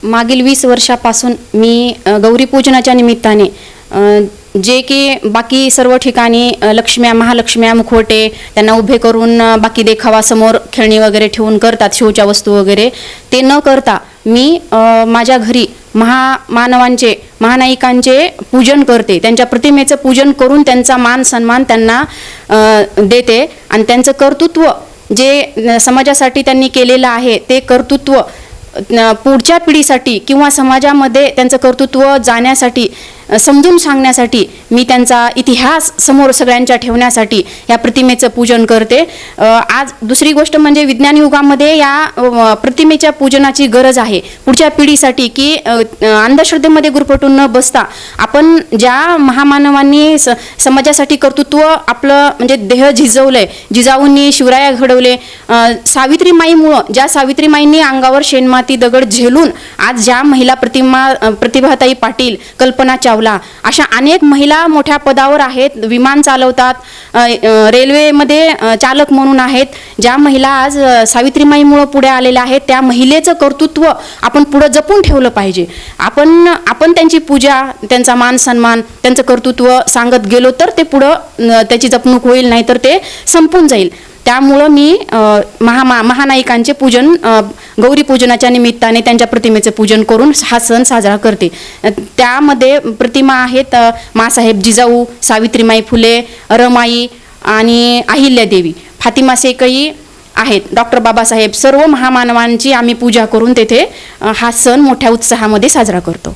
मागील 20 वर्षापासून मी गौरीपूजनाच्या निमित्ताने जे की बाकी सर्व ठिकाणी लक्ष्म्या महालक्ष्म्या मुखवटे त्यांना उभे करून बाकी देखावा समोर खेळणी वगैरे ठेवून करतात, शोच्या वस्तू वगैरे, ते न करता मी माझ्या घरी महामानवांचे महानायिकांचे पूजन करते. त्यांच्या प्रतिमेचं पूजन करून त्यांचा मान सन्मान त्यांना देते आणि त्यांचं कर्तृत्व जे समाजासाठी त्यांनी केलेलं आहे ते कर्तृत्व पुढच्या पिढीसाठी किंवा समाजामध्ये त्यांचं कर्तृत्व जाण्यासाठी समजून सांगण्यासाठी मी त्यांचा इतिहास समोर सगळ्यांच्या ठेवण्यासाठी या प्रतिमेचं पूजन करते. आज दुसरी गोष्ट म्हणजे विज्ञान युगामध्ये या प्रतिमेच्या पूजनाची गरज आहे पुढच्या पिढीसाठी, की अंधश्रद्धेमध्ये गुरफटून न बसता आपण ज्या महामानवांनी समाजासाठी कर्तृत्व आपलं म्हणजे देह झिजवलंय, जिजाऊंनी शिवराया घडवले, सावित्रीमाईमुळं ज्या सावित्रीमाईंनी अंगावर शेणमाती दगड झेलून आज ज्या महिला प्रतिभाताई पाटील, कल्पना चावला अशा अनेक महिला मोठ्या पदावर आहेत, विमान चालवतात, रेल्वेमध्ये चालक म्हणून आहेत, ज्या महिला आज सावित्रीमाईमुळे पुढे आलेल्या आहेत, त्या महिलेचं कर्तृत्व आपण पुढे जपून ठेवलं पाहिजे. आपण त्यांची पूजा, त्यांचा मान सन्मान, त्यांचं कर्तृत्व सांगत गेलो तर ते पुढं त्याची जपणूक होईल, नाही तर ते संपून जाईल. त्यामुळं मी महानायिकांचे पूजन गौरी पूजनाच्या निमित्ताने त्यांच्या प्रतिमेचे पूजन करून हा सण साजरा करते. त्यामध्ये प्रतिमा आहेत माँसाहेब जिजाऊ, सावित्रीमाई फुले, रमाई आणि अहिल्यादेवी, फातिमा शेकई आहेत, डॉक्टर बाबासाहेब, सर्व महामानवांची आम्ही पूजा करून तेथे हा सण मोठ्या उत्साहामध्ये साजरा करतो.